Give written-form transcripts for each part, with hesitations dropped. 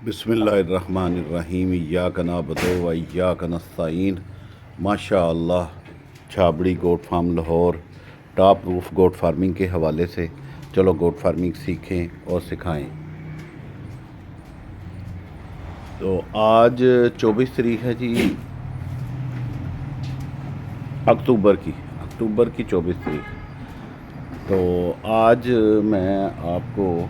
بسم اللہ الرحمن الرحیم ایاک نعبد و ایاک نستعین۔ ماشاء اللہ چھابڑی گوٹ فارم لاہور ٹاپ روف گوٹ فارمنگ کے حوالے سے چلو گوٹ فارمنگ سیکھیں اور سکھائیں۔ تو آج 24 تاریخ ہے جی اکتوبر کی 24 تاریخ۔ تو آج میں آپ کو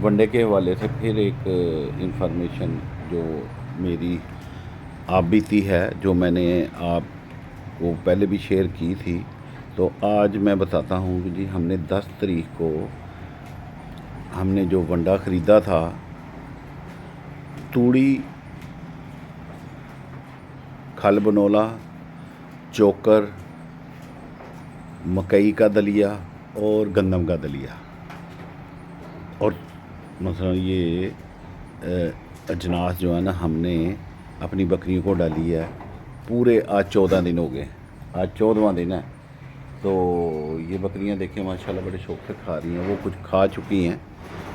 ونڈے کے حوالے سے پھر ایک انفارمیشن جو میری آپ بیتی ہے، جو میں نے آپ کو پہلے بھی شیئر کی تھی، تو آج میں بتاتا ہوں کہ جی ہم نے 10 تاریخ کو ہم نے جو ونڈا خریدا تھا، توڑی، کھل بنولا، چوکر، مکئی کا دلیا اور گندم کا دلیا، اور مثلا یہ اجناس جو ہے نا ہم نے اپنی بکریوں کو ڈالی ہے۔ پورے آج 14 دن ہو گئے، آج 14واں دن ہے۔ تو یہ بکریاں دیکھیں ماشاءاللہ بڑے شوق سے کھا رہی ہیں، وہ کچھ کھا چکی ہیں،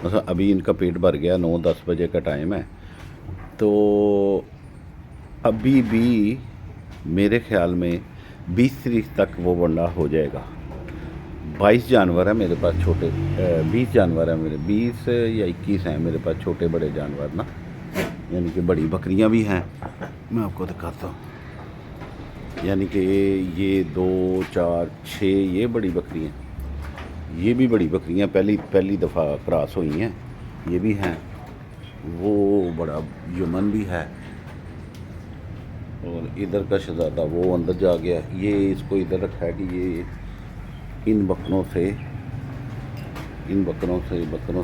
مثلا ابھی ان کا پیٹ بھر گیا، 9-10 بجے کا ٹائم ہے۔ تو ابھی بھی میرے خیال میں 20 تاریخ تک وہ ونڈا ہو جائے گا۔ 22 جانور ہیں میرے پاس چھوٹے، 20 جانور ہیں میرے، 20 یا 21 ہیں میرے پاس چھوٹے بڑے جانور نا، یعنی کہ بڑی بکریاں بھی ہیں۔ میں آپ کو دکھاتا ہوں، یعنی کہ یہ 2 4 6 یہ بڑی بکریاں، یہ بھی بڑی بکریاں پہلی دفعہ کراس ہوئی ہیں، یہ بھی ہیں۔ وہ بڑا یمن بھی ہے، اور ادھر کا شہزادہ وہ اندر جا گیا۔ یہ اس کو ادھر رکھا ہے کہ یہ ان بکروں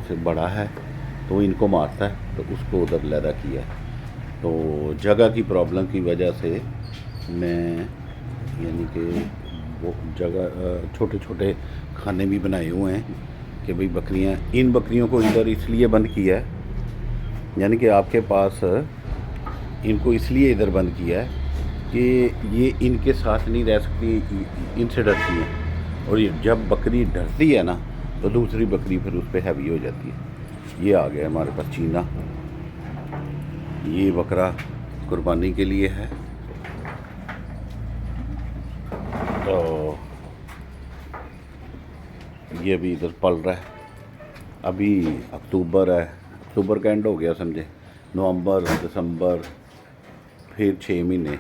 سے بڑا ہے، تو ان کو مارتا ہے، تو اس کو ادھر علیحدہ کیا ہے۔ تو جگہ کی پرابلم کی وجہ سے میں یعنی کہ وہ جگہ چھوٹے چھوٹے کھانے بھی بنائے ہوئے ہیں کہ بھئی ان بکریوں کو ادھر اس لیے بند کیا ہے، یعنی کہ آپ کے پاس ان کو اس لیے ادھر بند کیا ہے کہ یہ ان کے ساتھ نہیں رہ سکتی، ان سے ڈرتی ہیں، اور یہ جب بکری ڈرتی ہے نا تو دوسری بکری پھر اس پہ ہیوی ہو جاتی ہے۔ یہ آ گیا ہمارے پاس چینا، یہ بکرا قربانی کے لیے ہے۔ تو یہ ابھی ادھر پل رہا ہے، ابھی اکتوبر ہے، اکتوبر کا اینڈ ہو گیا سمجھے، نومبر، دسمبر، پھر 6 مہینے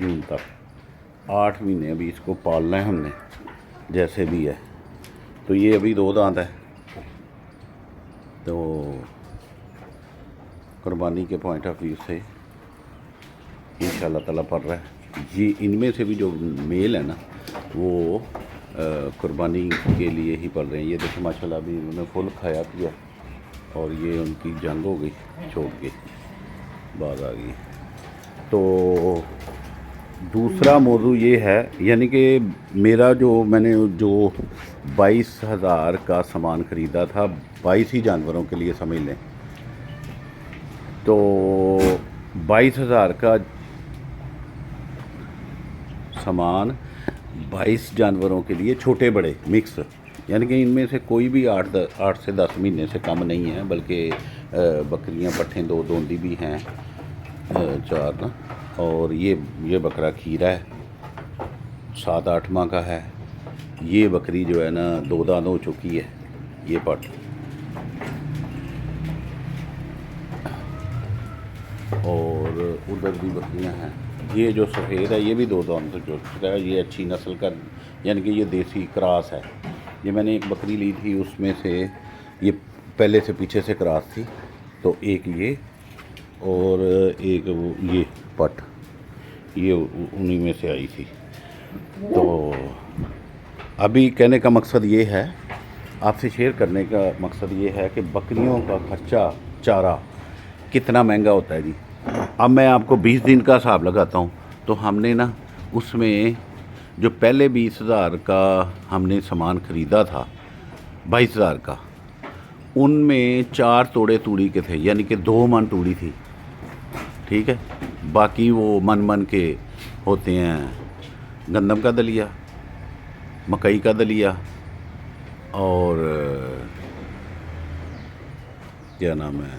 جون تک، 8 مہینے ابھی اس کو پالنا ہے ہم نے جیسے بھی ہے۔ تو یہ ابھی 2 دانت ہے، تو قربانی کے پوائنٹ آف ویو سے انشاءاللہ تعالیٰ پڑ رہا ہے۔ یہ ان میں سے بھی جو میل ہے نا وہ قربانی کے لیے ہی پل رہے ہیں۔ یہ دیکھیں ماشاءاللہ ابھی انہوں نے فل کھایا پیا، اور یہ ان کی جنگ ہو گئی، چھوڑ کے باز آ گئی۔ تو دوسرا موضوع یہ ہے، یعنی کہ میرا میں نے جو 22,000 کا سامان خریدا تھا، 22 ہی جانوروں کے لیے سمجھ لیں، تو 22,000 کا سامان 22 جانوروں کے لیے چھوٹے بڑے مکس، یعنی کہ ان میں سے کوئی بھی 8 سے 10 مہینے سے کم نہیں ہے، بلکہ بکریاں پٹھیں 2 دوندی بھی ہیں، 4 نا، اور یہ بکرا کھیرا ہے، 7-8 ماہ کا ہے۔ یہ بکری جو ہے نا 2 دانت ہو چکی ہے، یہ پٹ، اور ادھر بھی بکریاں ہیں۔ یہ جو سفید ہے یہ بھی 2 دانت ہو چکا ہے، یہ اچھی نسل کا، یعنی کہ یہ دیسی کراس ہے۔ یہ میں نے ایک بکری لی تھی، اس میں سے یہ پہلے سے پیچھے سے کراس تھی، تو ایک یہ اور ایک یہ پٹ، یہ انہی میں سے آئی تھی۔ تو ابھی کہنے کا مقصد یہ ہے، آپ سے شیئر کرنے کا مقصد یہ ہے کہ بکریوں کا خرچہ چارہ کتنا مہنگا ہوتا ہے جی۔ اب میں آپ کو 20 دن کا حساب لگاتا ہوں، تو ہم نے نا اس میں جو پہلے 20,000 کا ہم نے سامان خریدا تھا، 22,000 کا، ان میں 4 توڑے توڑی کے تھے، یعنی کہ 2 من توڑی تھی، ٹھیک ہے۔ باقی وہ من کے ہوتے ہیں گندم کا دلیا، مکئی کا دلیا، اور کیا نام ہے،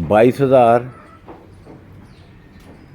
22,000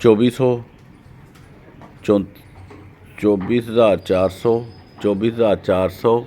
2400, 24,400, 24,400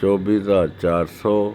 24,400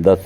10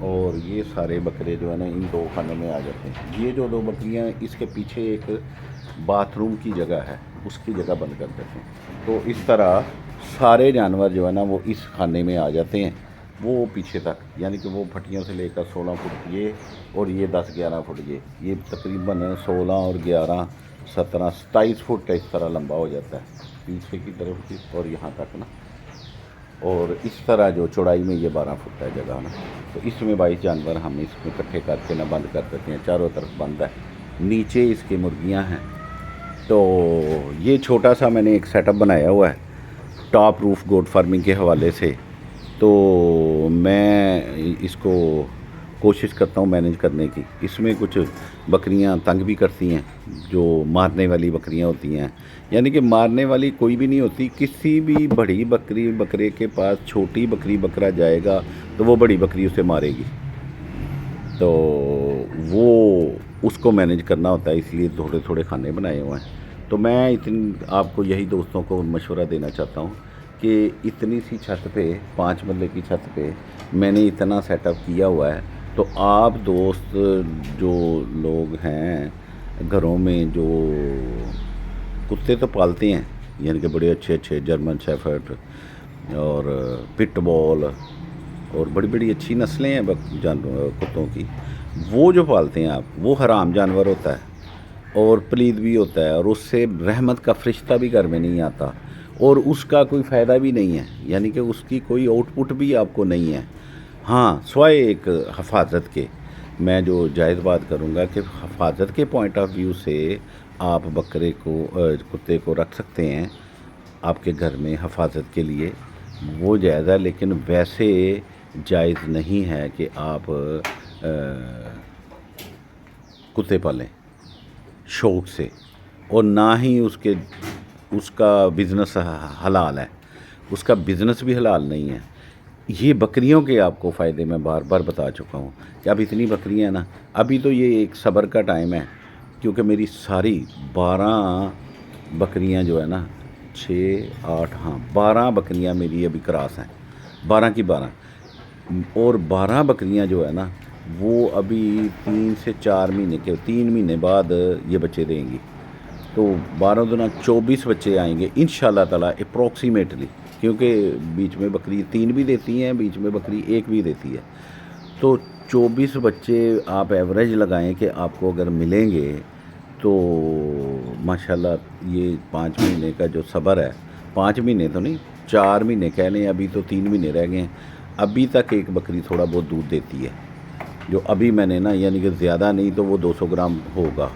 اور یہ سارے بکرے جو ہے نا ان 2 خانوں میں آ جاتے ہیں. یہ جو 2 بکریاں اس کے پیچھے ایک باتھ روم کی جگہ ہے, اس کی جگہ بند کر دیتے ہیں. تو اس طرح سارے جانور جو ہے نا وہ اس خانے میں آ جاتے ہیں, وہ پیچھے تک, یعنی کہ وہ پھٹیوں سے لے کر 16 فٹ یہ اور یہ 10-11 فٹ یہ تقریباً 16 اور 11 17 27 فٹ اس طرح لمبا ہو جاتا ہے پیچھے کی طرف کی اور یہاں تک نا. اور اس طرح جو چوڑائی میں یہ 12 فٹ ہے جگہ نا. تو اس میں 22 جانور ہم اس میں اکٹھے کر کے نا بند کر دیتے ہیں, چاروں طرف بند ہے. نیچے اس کے مرغیاں ہیں. تو یہ چھوٹا سا میں نے ایک سیٹ اپ بنایا ہوا ہے ٹاپ روف گوٹ فارمنگ کے حوالے سے. تو میں اس کو کوشش کرتا ہوں مینیج کرنے کی. اس میں کچھ بکریاں تنگ بھی کرتی ہیں, جو مارنے والی بکریاں ہوتی ہیں, یعنی کہ مارنے والی کوئی بھی نہیں ہوتی. کسی بھی بڑی بکرے کے پاس چھوٹی بکری بکرا جائے گا تو وہ بڑی بکری اسے مارے گی. تو وہ اس کو مینیج کرنا ہوتا ہے, اس لیے تھوڑے تھوڑے کھانے بنائے ہوئے ہیں. تو میں آپ کو یہی دوستوں کو مشورہ دینا چاہتا ہوں کہ اتنی سی چھت پہ 5 مرلے کی چھت پہ میں نے اتنا سیٹ اپ کیا ہوا ہے. تو آپ دوست جو لوگ ہیں گھروں میں جو کتے تو پالتے ہیں, یعنی کہ بڑے اچھے جرمن شیفرڈ اور پٹ بال اور بڑی بڑی اچھی نسلیں ہیں جانوروں کتوں کی, وہ جو پالتے ہیں آپ, وہ حرام جانور ہوتا ہے اور پلید بھی ہوتا ہے, اور اس سے رحمت کا فرشتہ بھی گھر میں نہیں آتا, اور اس کا کوئی فائدہ بھی نہیں ہے, یعنی کہ اس کی کوئی آؤٹ پٹ بھی آپ کو نہیں ہے. ہاں, سوائے ایک حفاظت کے, میں جو جائز بات کروں گا کہ حفاظت کے پوائنٹ آف ویو سے آپ بکرے کو کتے کو رکھ سکتے ہیں آپ کے گھر میں حفاظت کے لیے, وہ جائز ہے. لیکن ویسے جائز نہیں ہے کہ آپ کتے پالیں شوق سے, اور نہ ہی اس کا بزنس حلال ہے, اس کا بزنس بھی حلال نہیں ہے. یہ بکریوں کے آپ کو فائدے میں بار بار بتا چکا ہوں کہ اب اتنی بکریاں ہیں نا. ابھی تو یہ ایک صبر کا ٹائم ہے, کیونکہ میری ساری 12 بکریاں جو ہے نا 12 بکریاں میری ابھی کراس ہیں, 12 کی 12, اور 12 بکریاں جو ہے نا وہ ابھی 3 سے 4 مہینے کے 3 مہینے بعد یہ بچے دیں گی. تو 12 دنا 24 بچے آئیں گے انشاءاللہ تعالی اپروکسیمیٹلی, کیونکہ بیچ میں بکری 3 بھی دیتی ہیں, بیچ میں بکری 1 بھی دیتی ہے. تو 24 بچے آپ ایوریج لگائیں کہ آپ کو اگر ملیں گے تو ماشاءاللہ یہ 5 مہینے کا جو صبر ہے, 5 مہینے تو نہیں 4 مہینے کہہ لیں, ابھی تو 3 مہینے رہ گئے ہیں, ابھی تک ایک بکری تھوڑا بہت دودھ دیتی ہے. جو ابھی میں نے نا, یعنی کہ زیادہ نہیں تو وہ 200 گرام ہوگا,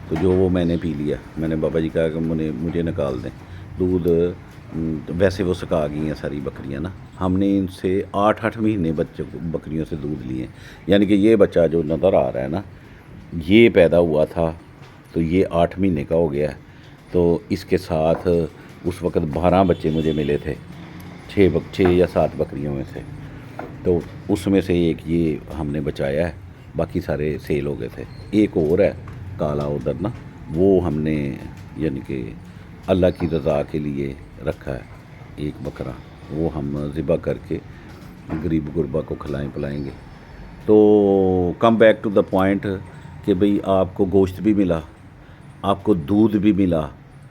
تو جو وہ میں نے پی لیا. میں نے بابا جی کہا کہ مجھے نکال دیں دودھ. ویسے وہ سکا گئی ہیں ساری بکریاں نا, ہم نے ان سے 8 مہینے بکریوں سے دودھ لیے. یعنی کہ یہ بچہ جو نظر آ رہا ہے نا, یہ پیدا ہوا تھا تو یہ 8 مہینے کا ہو گیا. تو اس کے ساتھ اس وقت 12 بچے مجھے ملے تھے 6 یا 7 بکریوں میں سے. تو اس میں سے ایک یہ ہم نے بچایا ہے, باقی سارے سیل ہو گئے تھے. ایک اور ہے کالا ادھر نا, وہ ہم نے یعنی کہ اللہ کی رضا کے لیے رکھا ہے ایک بکرا, وہ ہم ذبح کر کے غریب غربا کو کھلائیں پلائیں گے. تو come back to the point کہ بھئی آپ کو گوشت بھی ملا, آپ کو دودھ بھی ملا,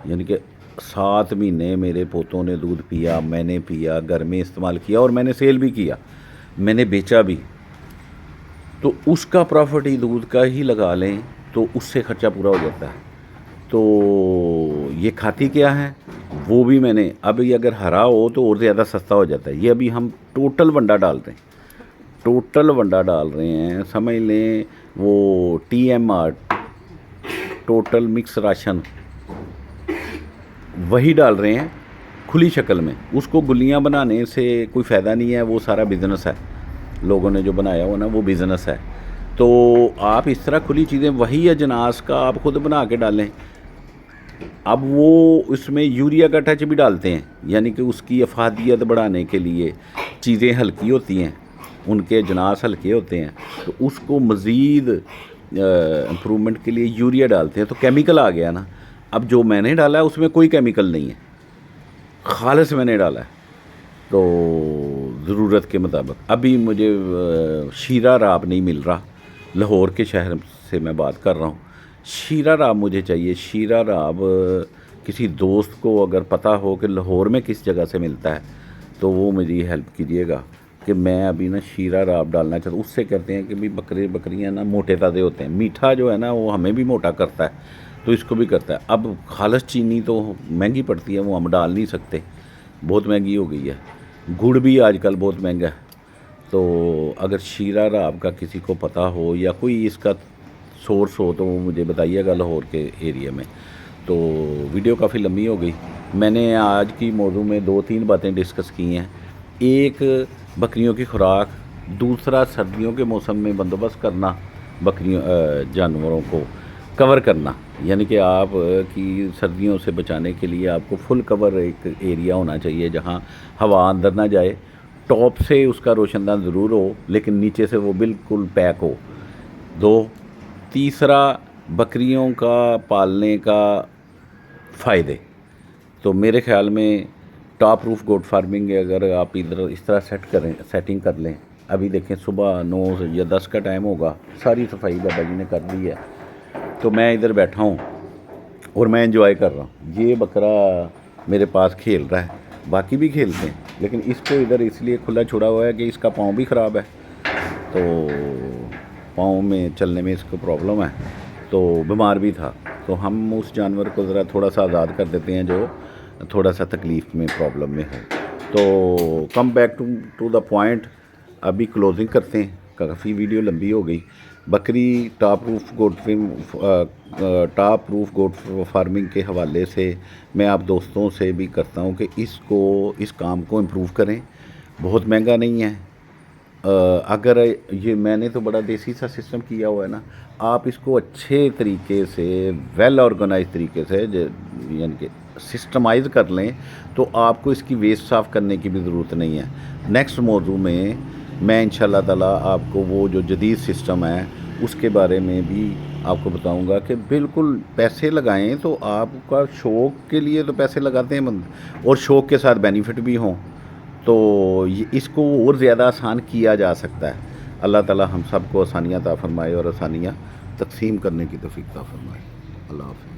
یعنی کہ 7 مہینے میرے پوتوں نے دودھ پیا, میں نے پیا, گھر میں استعمال کیا, اور میں نے سیل بھی کیا, میں نے بیچا بھی. تو اس کا پروفٹ ہی دودھ کا ہی لگا لیں تو اس سے خرچہ پورا ہو جاتا ہے. تو یہ کھاتی کیا ہے وہ بھی میں نے, ابھی اگر ہرا ہو تو اور زیادہ سستا ہو جاتا ہے. یہ ابھی ہم ٹوٹل ونڈا ڈالتے ہیں, ٹوٹل ونڈا ڈال رہے ہیں, سمجھ لیں وہ TMR ٹوٹل مکس راشن وہی ڈال رہے ہیں کھلی شکل میں. اس کو گلیاں بنانے سے کوئی فائدہ نہیں ہے, وہ سارا بزنس ہے, لوگوں نے جو بنایا ہو نا وہ بزنس ہے. تو آپ اس طرح کھلی چیزیں وہی اجناس کا آپ خود بنا کے ڈالیں. اب وہ اس میں یوریا کا ٹچ بھی ڈالتے ہیں, یعنی کہ اس کی افادیت بڑھانے کے لیے. چیزیں ہلکی ہوتی ہیں, ان کے اجناس ہلکے ہوتے ہیں, تو اس کو مزید امپرومنٹ کے لیے یوریا ڈالتے ہیں. تو کیمیکل آ گیا نا. اب جو میں نے ڈالا ہے اس میں کوئی کیمیکل نہیں ہے, خالص میں نے ڈالا ہے. تو ضرورت کے مطابق. ابھی مجھے شیرہ راب نہیں مل رہا، لاہور کے شہر سے میں بات کر رہا ہوں. شیرہ راب مجھے چاہیے. شیرہ راب کسی دوست کو اگر پتہ ہو کہ لاہور میں کس جگہ سے ملتا ہے تو وہ میری ہیلپ کیجیے گا کہ میں ابھی نا شیرہ راب ڈالنا چاہتا ہوں. اس سے کہتے ہیں کہ بھی بکریاں نا موٹے تازے ہوتے ہیں. میٹھا جو ہے نا وہ ہمیں بھی موٹا کرتا ہے تو اس کو بھی کرتا ہے. اب خالص چینی تو مہنگی پڑتی ہے، وہ ہم ڈال نہیں سکتے، بہت مہنگی ہو گئی ہے. گڑ بھی آج کل بہت مہنگا ہے. تو اگر شیرہ راب کا کسی کو پتہ ہو یا کوئی اس کا سورس ہو تو وہ مجھے بتائیے گا لاہور کے ایریا میں. تو ویڈیو کافی لمبی ہو گئی. میں نے آج کی موضوع میں 2-3 باتیں ڈسکس کی ہیں. ایک بکریوں کی خوراک، دوسرا سردیوں کے موسم میں بندوبست کرنا، جانوروں کو کور کرنا، یعنی کہ آپ کی سردیوں سے بچانے کے لیے آپ کو فل کور ایک ایریا ہونا چاہیے جہاں ہوا اندر نہ جائے. ٹاپ سے اس کا روشن دان ضرور ہو لیکن نیچے سے وہ بالکل پیک ہو. 2. تیسرا بکریوں کا پالنے کا فائدے. تو میرے خیال میں ٹاپ روف گوٹ فارمنگ اگر آپ ادھر اس طرح سیٹنگ کر لیں. ابھی دیکھیں صبح 9 یا 10 کا ٹائم ہوگا، ساری صفائی بابا جی نے کر دی ہے تو میں ادھر بیٹھا ہوں اور میں انجوائے کر رہا ہوں. یہ بکرا میرے پاس کھیل رہا ہے، باقی بھی کھیلتے ہیں لیکن اس کو ادھر اس لیے کھلا چھوڑا ہوا ہے کہ اس کا پاؤں بھی خراب ہے، تو پاؤں میں چلنے میں اس کو پرابلم ہے، تو بیمار بھی تھا. تو ہم اس جانور کو ذرا تھوڑا سا آزاد کر دیتے ہیں جو تھوڑا سا تکلیف میں پرابلم میں ہو. تو come back to the point. ابھی کلوزنگ کرتے ہیں، کافی ویڈیو لمبی ہو گئی. بکری ٹاپ روف گوٹ فارمنگ کے حوالے سے میں آپ دوستوں سے بھی کرتا ہوں کہ اس کام کو امپروو کریں. بہت مہنگا نہیں ہے. اگر یہ میں نے تو بڑا دیسی سا سسٹم کیا ہوا ہے نا، آپ اس کو اچھے طریقے سے ویل آرگنائز طریقے سے یعنی کہ سسٹمائز کر لیں تو آپ کو اس کی ویسٹ صاف کرنے کی بھی ضرورت نہیں ہے. نیکسٹ موضوع میں انشاءاللہ تعالیٰ آپ کو وہ جو جدید سسٹم ہے اس کے بارے میں بھی آپ کو بتاؤں گا کہ بالکل پیسے لگائیں تو آپ کا شوق کے لیے تو پیسے لگاتے ہیں اور شوق کے ساتھ بینیفٹ بھی ہوں تو اس کو اور زیادہ آسان کیا جا سکتا ہے. اللہ تعالیٰ ہم سب کو آسانیاں عطا فرمائے اور آسانیاں تقسیم کرنے کی توفیق عطا فرمائے. اللہ حافظ.